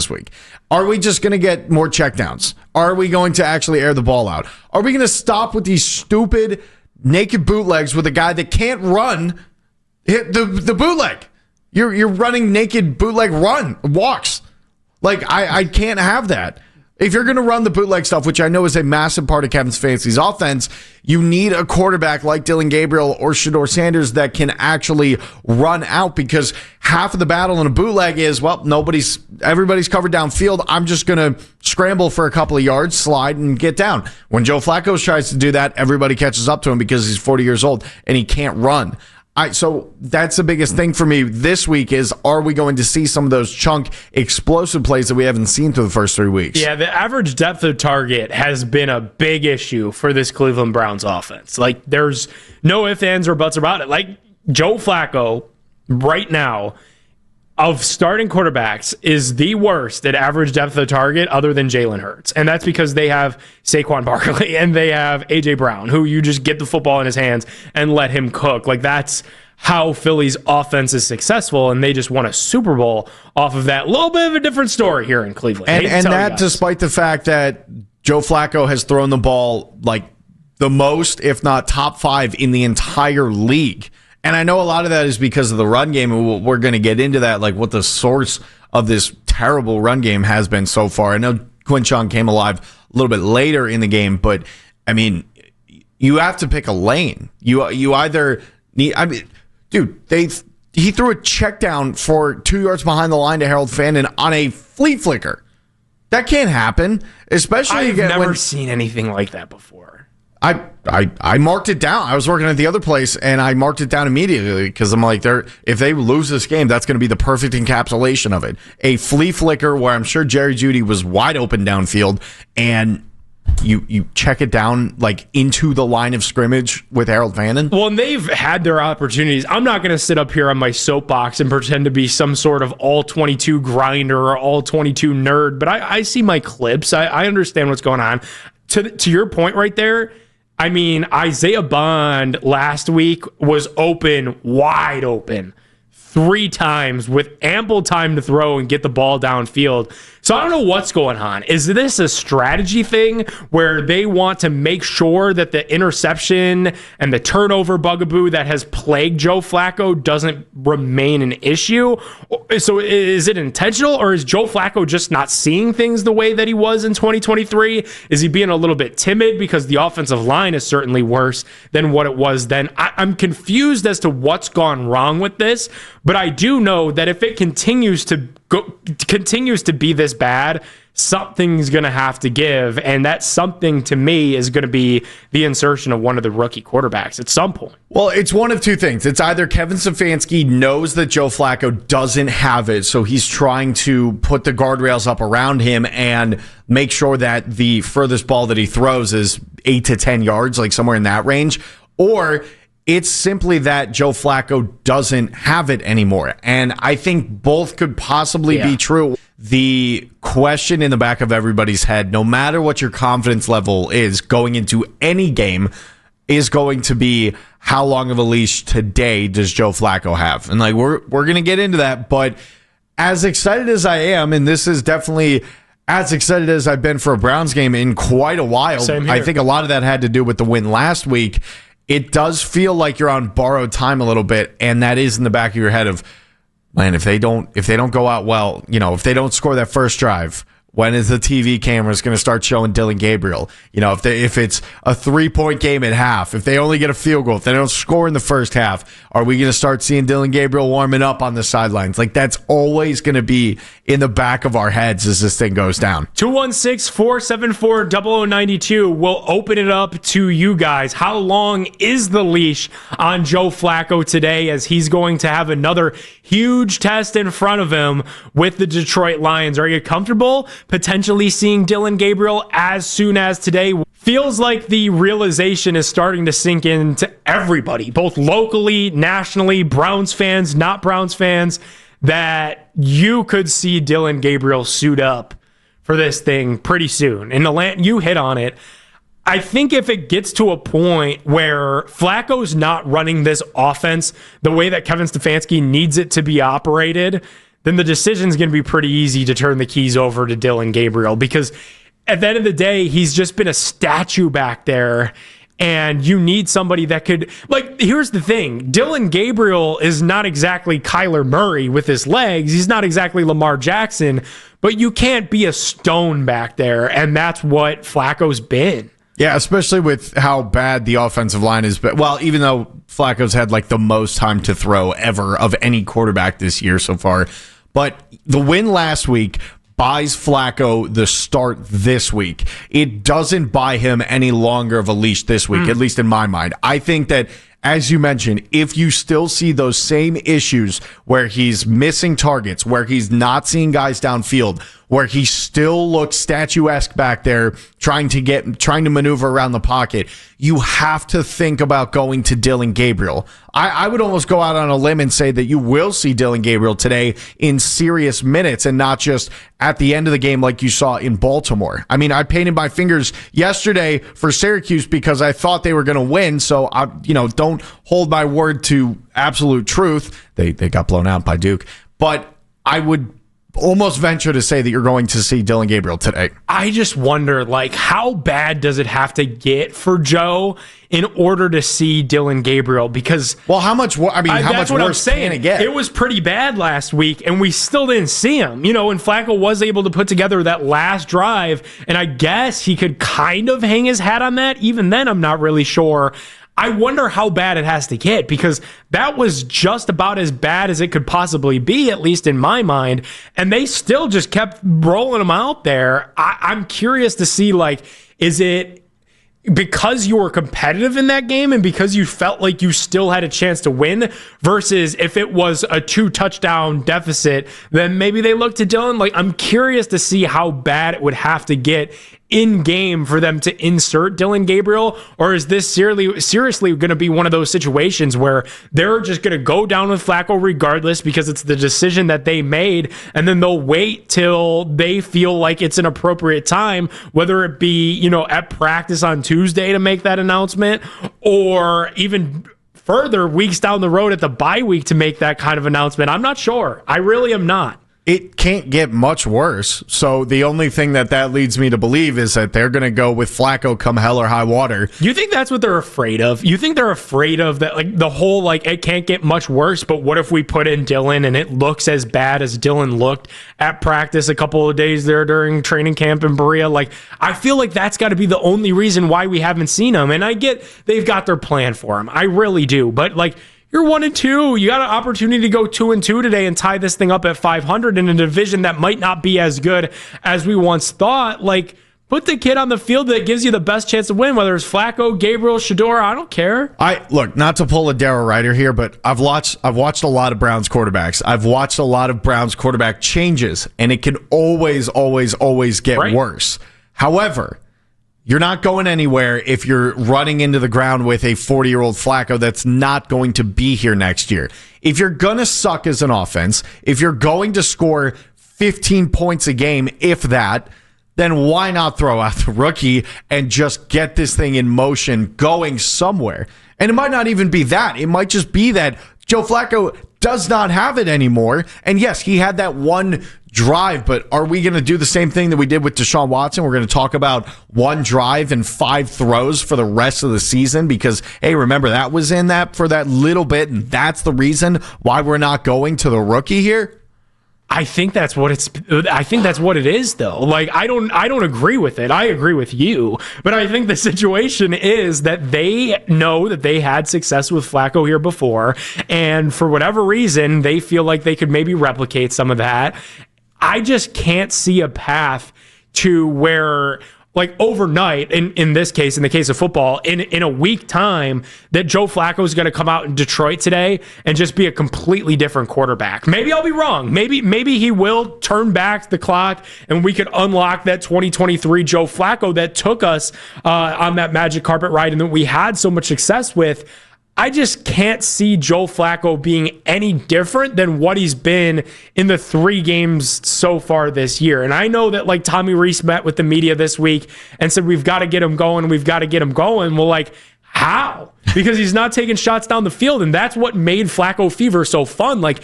this week? Are we just going to get more checkdowns? Are we going to actually air the ball out? Are we going to stop with these stupid naked bootlegs with a guy that can't run hit the bootleg? You're running naked bootleg walks. Like, I can't have that. If you're going to run the bootleg stuff, which I know is a massive part of Kevin Stefanski's offense, you need a quarterback like Dillon Gabriel or Shedeur Sanders that can actually run out, because half of the battle in a bootleg is, well, everybody's covered downfield. I'm just going to scramble for a couple of yards, slide, and get down. When Joe Flacco tries to do that, everybody catches up to him because he's 40 years old and he can't run. So that's the biggest thing for me this week is, are we going to see some of those chunk explosive plays that we haven't seen through the first 3 weeks? Yeah, the average depth of target has been a big issue for this Cleveland Browns offense. Like, there's no ifs, ands, or buts about it. Like, Joe Flacco right now of starting quarterbacks is the worst at average depth of target other than Jalen Hurts. And that's because they have Saquon Barkley and they have A.J. Brown, who you just get the football in his hands and let him cook. Like, that's how Philly's offense is successful, and they just won a Super Bowl off of that. A little bit of a different story here in Cleveland. And that despite the fact that Joe Flacco has thrown the ball like the most, if not top 5 in the entire league. And I know a lot of that is because of the run game, and we're going to get into that, like what the source of this terrible run game has been so far. I know Quinshawn came alive a little bit later in the game, but I mean, you have to pick a lane. You either need, I mean, dude, he threw a check down for 2 yards behind the line to Harold Fandon on a flea flicker. That can't happen, especially I've never seen anything like that before. I marked it down. I was working at the other place, and I marked it down immediately because I'm like, if they lose this game, that's going to be the perfect encapsulation of it. A flea flicker where I'm sure Jerry Jeudy was wide open downfield, and you check it down like into the line of scrimmage with Harold Fandon. Well, and they've had their opportunities. I'm not going to sit up here on my soapbox and pretend to be some sort of all-22 grinder or all-22 nerd, but I see my clips. I understand what's going on. To your point right there, I mean, Isaiah Bond last week was wide open, 3 times with ample time to throw and get the ball downfield. So I don't know what's going on. Is this a strategy thing where they want to make sure that the interception and the turnover bugaboo that has plagued Joe Flacco doesn't remain an issue? So is it intentional, or is Joe Flacco just not seeing things the way that he was in 2023? Is he being a little bit timid because the offensive line is certainly worse than what it was then? I'm confused as to what's gone wrong with this, but I do know that if it continues to be this bad, something's going to have to give, and that something to me is going to be the insertion of one of the rookie quarterbacks at some point. Well, it's one of two things. It's either Kevin Stefanski knows that Joe Flacco doesn't have it, so he's trying to put the guardrails up around him and make sure that the furthest ball that he throws is 8 to 10 yards, like somewhere in that range, or it's simply that Joe Flacco doesn't have it anymore. And I think both could possibly be true. The question in the back of everybody's head, no matter what your confidence level is going into any game, is going to be how long of a leash today does Joe Flacco have? And like we're going to get into that, but as excited as I am, and this is definitely as excited as I've been for a Browns game in quite a while. I think a lot of that had to do with the win last week. It does feel like you're on borrowed time a little bit, and that is in the back of your head of, man, if they don't go out well, if they don't score that first drive, when is the TV cameras going to start showing Dillon Gabriel? If it's a 3-point game at half, if they only get a field goal, if they don't score in the first half, are we going to start seeing Dillon Gabriel warming up on the sidelines? Like, that's always going to be in the back of our heads as this thing goes down. 216-474-0092. We'll open it up to you guys. How long is the leash on Joe Flacco today, as he's going to have another huge test in front of him with the Detroit Lions? Are you comfortable potentially seeing Dillon Gabriel as soon as today? Feels like the realization is starting to sink into everybody, both locally, nationally, Browns fans, not Browns fans, that you could see Dillon Gabriel suit up for this thing pretty soon. And you hit on it. I think if it gets to a point where Flacco's not running this offense the way that Kevin Stefanski needs it to be operated, then the decision's going to be pretty easy to turn the keys over to Dillon Gabriel, because at the end of the day, he's just been a statue back there. And you need somebody that could, like, here's the thing. Dillon Gabriel is not exactly Kyler Murray with his legs. He's not exactly Lamar Jackson, but you can't be a stone back there. And that's what Flacco's been. Yeah, especially with how bad the offensive line is. But well, even though Flacco's had like the most time to throw ever of any quarterback this year so far. But the win last week buys Flacco the start this week. It doesn't buy him any longer of a leash this week, at least in my mind. I think that, as you mentioned, if you still see those same issues where he's missing targets, where he's not seeing guys downfield, where he still looks statuesque back there trying to maneuver around the pocket, you have to think about going to Dillon Gabriel. I would almost go out on a limb and say that you will see Dillon Gabriel today in serious minutes and not just at the end of the game like you saw in Baltimore. I mean, I painted my fingers yesterday for Syracuse because I thought they were going to win, so don't hold my word to absolute truth. They got blown out by Duke, but I would almost venture to say that you're going to see Dillon Gabriel today. I just wonder, like, how bad does it have to get for Joe in order to see Dillon Gabriel? Because, well, how much worse can it get? It was pretty bad last week, and we still didn't see him. And Flacco was able to put together that last drive, and I guess he could kind of hang his hat on that. Even then, I'm not really sure. I wonder how bad it has to get, because that was just about as bad as it could possibly be, at least in my mind. And they still just kept rolling him out there. I'm curious to see, like, is it because you were competitive in that game and because you felt like you still had a chance to win, versus if it was a 2-touchdown deficit, then maybe they look to Dillon. Like, I'm curious to see how bad it would have to get in game for them to insert Dillon Gabriel, or is this seriously going to be one of those situations where they're just going to go down with Flacco regardless because it's the decision that they made, and then they'll wait till they feel like it's an appropriate time, whether it be, at practice on Tuesday to make that announcement, or even further weeks down the road at the bye week to make that kind of announcement? I'm not sure. I really am not. It can't get much worse. So the only thing that leads me to believe is that they're going to go with Flacco come hell or high water. You think that's what they're afraid of? You think they're afraid of that, like the whole, like, it can't get much worse, but what if we put in Dillon and it looks as bad as Dillon looked at practice a couple of days there during training camp in Berea? Like, I feel like that's got to be the only reason why we haven't seen him. And I get they've got their plan for him. I really do. But, like, you're 1-2. You got an opportunity to go 2-2 today and tie this thing up at 500 in a division that might not be as good as we once thought. Like, put the kid on the field that gives you the best chance to win, whether it's Flacco, Gabriel, Shedeur. I don't care. Look, not to pull a Darryl Ryder here, but I've watched a lot of Browns quarterbacks. I've watched a lot of Browns quarterback changes, and it can always get worse. However, you're not going anywhere if you're running into the ground with a 40-year-old Flacco that's not going to be here next year. If you're going to suck as an offense, if you're going to score 15 points a game, if that, then why not throw out the rookie and just get this thing in motion going somewhere? And it might not even be that. It might just be that Joe Flacco does not have it anymore. And yes, he had that one drive, but are we going to do the same thing that we did with Deshaun Watson? We're going to talk about one drive and 5 throws for the rest of the season because, hey, remember that was in that for that little bit, and that's the reason why we're not going to the rookie here? I think that's what it is, though. Like, I don't agree with it. I agree with you, but I think the situation is that they know that they had success with Flacco here before, and for whatever reason, they feel like they could maybe replicate some of that. I just can't see a path to where, like, overnight, in this case, in the case of football, in a week time, that Joe Flacco is going to come out in Detroit today and just be a completely different quarterback. Maybe I'll be wrong. Maybe he will turn back the clock and we could unlock that 2023 Joe Flacco that took us on that magic carpet ride and that we had so much success with. I just can't see Joe Flacco being any different than what he's been in the 3 games so far this year. And I know that, like, Tommy Rees met with the media this week and said, we've got to get him going. Well, like, how? Because he's not taking shots down the field. And that's what made Flacco Fever so fun. Like,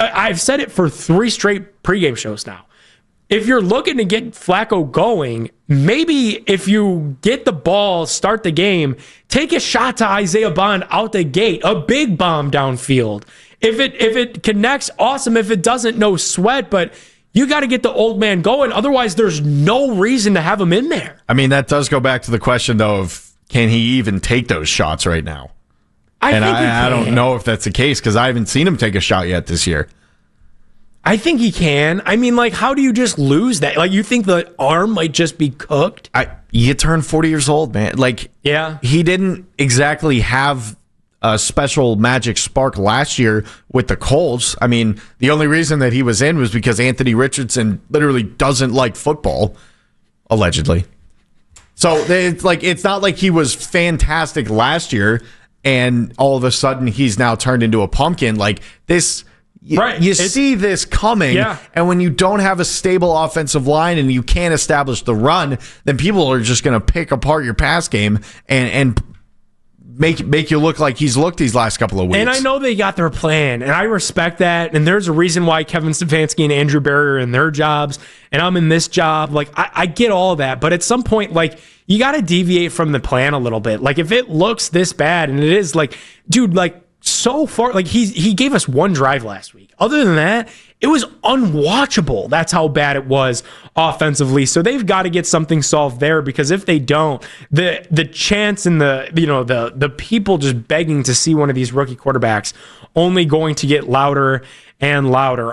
I've said it for 3 straight pregame shows now. If you're looking to get Flacco going, maybe if you get the ball, start the game, take a shot to Isaiah Bond out the gate, a big bomb downfield. If it connects, awesome. If it doesn't, no sweat. But you got to get the old man going. Otherwise, there's no reason to have him in there. I mean, that does go back to the question, though, of can he even take those shots right now? I don't know if that's the case because I haven't seen him take a shot yet this year. I think he can. I mean, like, how do you just lose that? Like, you think the arm might just be cooked? You turn 40 years old, man. Like, yeah, he didn't exactly have a special magic spark last year with the Colts. I mean, the only reason that he was in was because Anthony Richardson literally doesn't like football, allegedly. So it's not like he was fantastic last year and all of a sudden he's now turned into a pumpkin. Like this, you see this coming, and when you don't have a stable offensive line and you can't establish the run, then people are just going to pick apart your pass game and make you look like he's looked these last couple of weeks. And I know they got their plan, and I respect that. And there's a reason why Kevin Stefanski and Andrew Berry are in their jobs, and I'm in this job. Like, I get all that. But at some point, like, you got to deviate from the plan a little bit. Like, if it looks this bad, and it is, like, dude, like, so far, like, he gave us one drive last week. Other than that, it was unwatchable. That's how bad it was offensively. So they've got to get something solved there, because if they don't, the chance and the people just begging to see one of these rookie quarterbacks only going to get louder and louder.